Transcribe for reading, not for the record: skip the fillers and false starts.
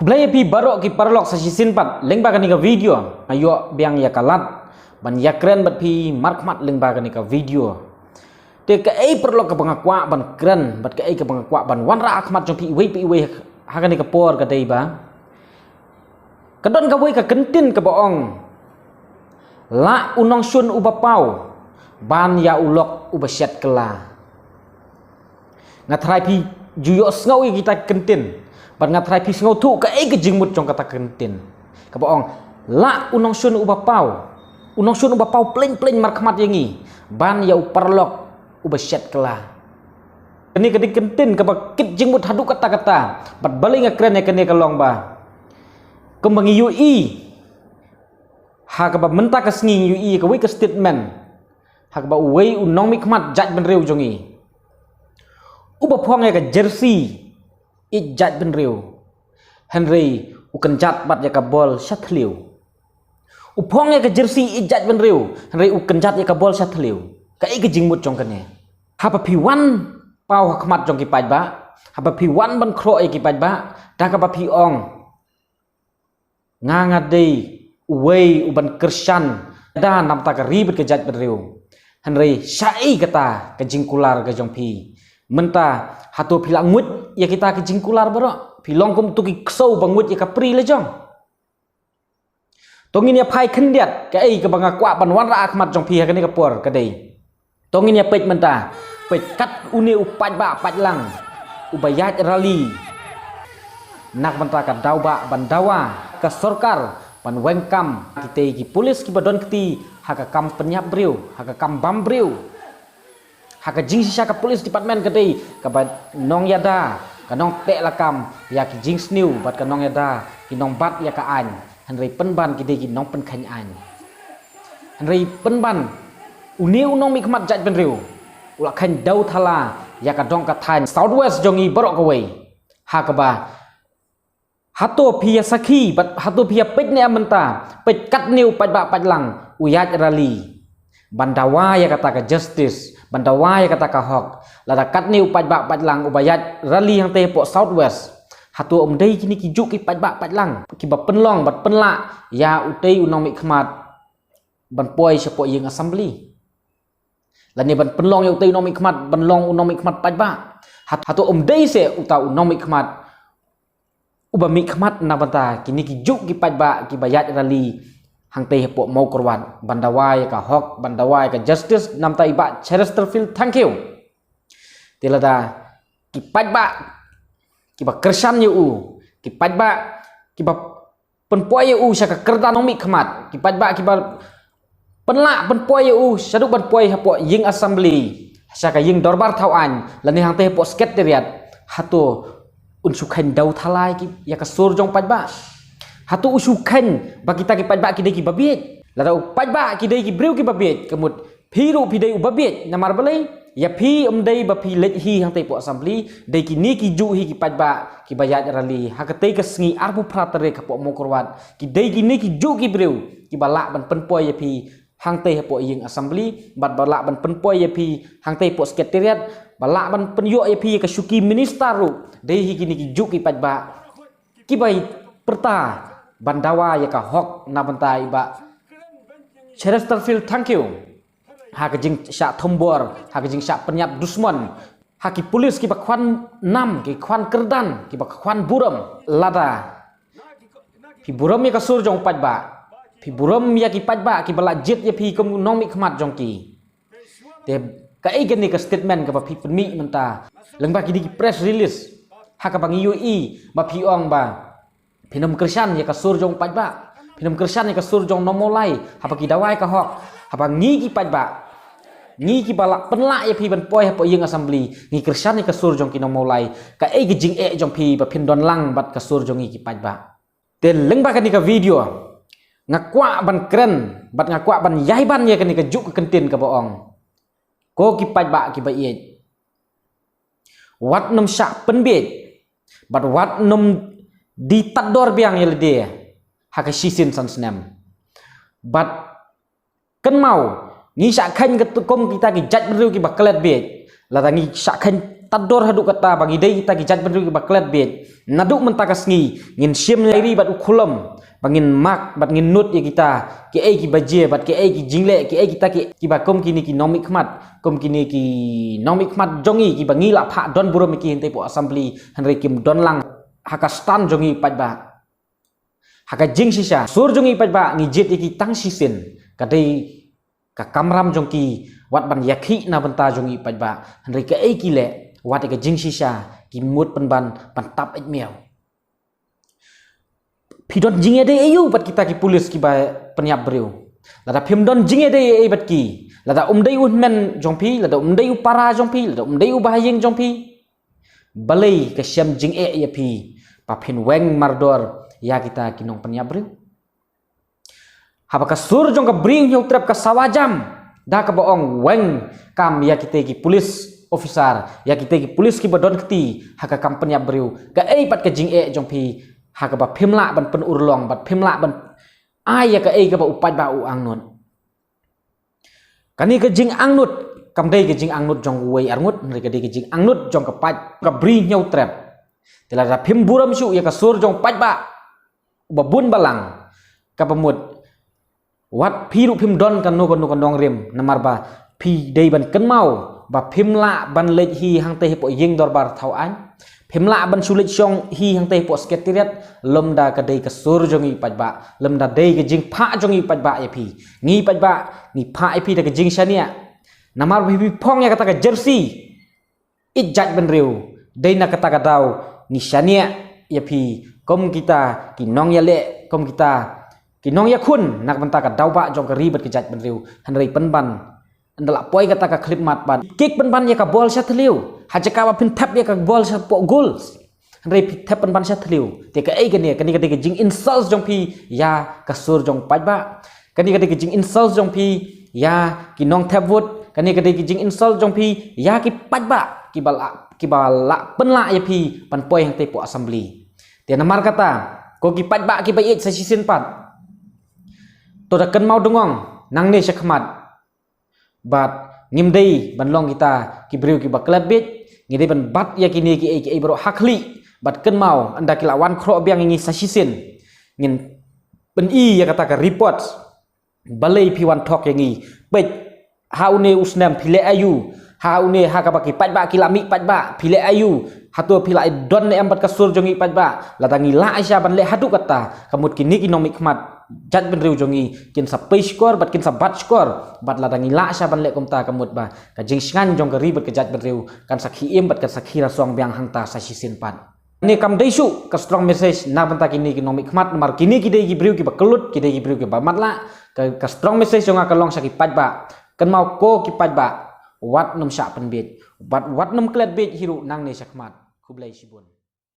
Belai pi barok ki parlok sa sisin pat lengba kan ka video ayo biang ya kalat ban ya keren bat pi markmat lengba kan ka video te ka ai parlok ka bangakwa ban keren bat ka ai ka bangakwa ban wan ra akhmat jong pi we ha kan ka por ka dei ba kadon ka we ka kentin ka boong la unong sun uba pau ban ya ulok uba syat kela ngatrai pi juyo sngawi kita kentin ban ngatrai pi ngau thu ka ai ke jingmut jong kata kentin ka boong la unong sun uba pau pleng markmat yangi ban ya uparlok uba syat kela kini kedi kentin ka bakit jingmut hadu kata bat baling keren ya kene ka long ba kembangi ui ha ka ba menta ka sngi ui ka we ka statement ha ka ba we unong mikmat jat ben reu jongi uba phong ya ka jersey ijat ben reu Henry ukenjat bat ya ka bol syathliu upong ya ka jersey ijat ben reu Henry ukenjat ya ka bol syathliu ka i ka jingmut jong kane ha pa pi wan pau hakmat jong ki pai ba ha pa pi wan ban khro e ki pai ba da ka pa pi ong nga dei uwei uban kershan da nam ta ka ribet ka jat ben reu Henry syai kata ka jingkular ka jong pi menta hatu pila ngut ya kita ke jingkular baro pilong kum tu ki ksau bangut ya ka pri le jong tongin ya phai khendiat ka ai ka banga kwa ban wan ra akhmat jong pi ha ka ni ka por ka dei tongin ya pej menta pej kat uni upaj ba paj lang ubayat rali nak menta ka dau ba ban dawa ka sorkar ban wengkam kita ki polis ki badon keti ha ka kam penyap breu ha ka kam bam breu haka jing sisa ka polis department kadai ka bat nong yada ka nong tek lakam ya ki jing sniu bat ka nong yada ki nong bat ya ka an Henry penban ki dei ki nong pen khany an Henry penban uni unong mikmat jat ben reu ula khan dau thala ya ka dong ka than southwest jongi borok ka wei ha ka ba hato phia sakhi bat hato phia pej ne amenta pej kat niu paj ba paj lang uyat rali bandawa ya kata ka justice bandawa ya kata ka hok lada kat ni upaj ba paj lang ubayat rally yang te po southwest hatu dei kini ki juk ki paj ba paj lang ki ba penlong bat penla ya utei unong mi khmat ban poi sepo yeng assembly lani ban penlong ya utei unong mi khmat ban long unong mi khmat paj ba hatu dei se uta unong mi khmat uba mi khmat na banta kini ki juk ki paj ba ki bayat rally hang teh po mau korwan bandawai ka hok bandawai ka justice nam ta iba Chesterfield thank you tilada ki paj ba ki ba kersan yu ki paj ba ki ba penpoi yu sya ka kerda nomi khmat ki paj ba ki ba penla penpoi yu syadu penpoi hapo ying assembly sya ka ying dorbar thau an lani hang teh po secretariat hatu unsukhan dau thalai ki ya ka sur jong paj ba hatu usukan bagi kita ki paj ba ki dei ki babiet la paj ba ki dei ki breu ki babiet kemut phiru phi dei u babiet namar balai ya phi dei ba phi let hi hang tei po assembly dei ki ni ki ju hi ki paj ba ki bayat rali ha ka tei ka sngi arbu pratere ka po mo korwat ki dei ki ni ki ju ki breu ki balak ban penpoi ya phi hang tei po ying assembly bat balak ban penpoi ya phi hang tei po secretariat balak ban penyo ya phi ka syuki minister ru dei hi ki ni ki ju ki paj ba ki bai perta bandawa ya ka hok na bantai ba Chesterfield thank you ha ka jing sya thombor ha ka jing sya penyap dusman ha ki polis ki ba khwan nam ki khwan kerdan ki ba khwan buram lada pi buram ya ka sur jong paj ba pi buram ya ki paj ba ki bala jet ya pi kom nong mi khmat jong ki te ka ai gani ka statement ka ba pi penmi menta lengba ki di press release ha ka bang ui ba pi ong ba Pinam kersan ya ka surjong paj ba pinam kersan ya ka surjong nomolai hapa ki dawai ka hok hapa ngi ki paj ba ngi ki balak penla ya pi ban poi hapa yeng assembly ngi kersan ya ka surjong ki nomolai ka ai ki jing e jong pi ba pin don lang bat ka surjong ki paj ba ten leng ba ka ni ka video ngakwa ban keren bat ngakwa ban yai ban ya ka ni ka juk ka kentin ka boong ko ki paj ba ki ba ye wat nom syak penbet bat wat nom di tador biang yel dia haka sisin san senam but kan mau ni sak khan ka kom kita ki jat bru ki baklet bet la tangi sak khan tador haduk kata bagi dei kita ki judgment riu ki baklet bet naduk mentakas ngi ngin sim ri bat ukulam bangin mak bat ngin nut ya kita ki ai ki baje bat ki ai ki jingle ki ai kita ki bakom kini ki nomik khmat kom kini ki nomik khmat jongi ki bangi la pha don burom ki hente po assembly hanre kim don lang hakastan jongi pajba haka jing sisa sur jongi pajba ngi jet ki tang sisin kadai ka kamram jongki wat ban yakhi na banta jongi pajba hanre ka ai ki le wat ka jing sisa ki mut ban tap ek miao pidon jinge de ayu bat kita ki pulis ki ba penyap breu lada phim don jinge de ai bat ki lada umdai men jongpi lada umdai para jongpi lada umdai bahayeng jongpi balai ka syam jing ya pi pa phin weng mardor ya kita ki nong penyap breu habaka sur jong ka bring hiu trap ka sawajam da ka boong weng kam ya kita ki pulis officer ya kita ki pulis ki badon kti haka kampanya breu ka ai pat ka jing jong pi haka ba phimla ban pen urlong bat phimla ban ai ya ka ai ka ba upat ba u angnut kani ka jing angnut kam dei ka jing angnut jong wei arngut ri ka dei ka jing angnut jong ka pat ka bri nyau trap tela ra phim buram su ya ka sur jong pat ba ba bun balang ka pamut wat phiru phim don kan no dong rem namar ba phi dei ban kan mau ba phimla ban lej hi hang te po yeng dorbar thau an phimla ban sulit chong hi hang te po sekretariat lomda ka dei ka sur jongi pajba lomda dei ka jing pha jongi pajba ya phi ngi pajba ni pha phi da ka jing shania namar bi phong ya kata ka jersey ijat ban reu dei na kata ka dau ni shania ya phi kom kita ki nong ya le kom kita ki nong ya khun nak banta ka dau ba jong ka ribet ka jat ban reu han rei pen ban andala poi kata ka klip mat ban kick ban ya ka bol sha thliu hajaka ba pin tap ya ka bol sha po goals rei tap ban sha thliu te ka ai ka ne kani ka te jing insults jong pi ya ka sur jong paj ba kani ka te jing insults jong pi ya ki nong tap wood kani ka te jing insult jong pi ya ki paj ba ki bala pen la ya pi pan poi hang te po assembly te namar kata ko ki paj ba ki ba ik sa sisin pat to da kan mau dongong nang ne shakmat bat ngimdei ban long kita ki breu ki baklat bit ngidei ban bat ya kini ki ai bro hakli bat ken mau anda ki lawan khro biang ngi sasisin ngin ben i ya kata ka report balai piwan thok yang ngi pet haune usnam phile ayu haune ha ka baki patba ki lami patba phile ayu hatu phila don ne ambat ka sur jongi patba ladangi la aisha ban le hadu kata kamut kini ki nomik khmat jat ben riu jongi kin sa pay score bat kin sa bat score bat ladangi la aisha ban le komta kamut ba ka jing sngan jong ka ribet ka jat ben riu kan sakhi em bat ka sakhi ra song biang hangta sa sisin pat ni kam deisu ka strong message na banta kini ki nomik khmat mar kini ki dei ki briu ki bakelut ki dei ki briu ki ba matla ka strong message jong ka long sakhi patba kan mau ko ki patba wat num sha pen bit wat num klet bit hiru nang ne sakmat kublai sibun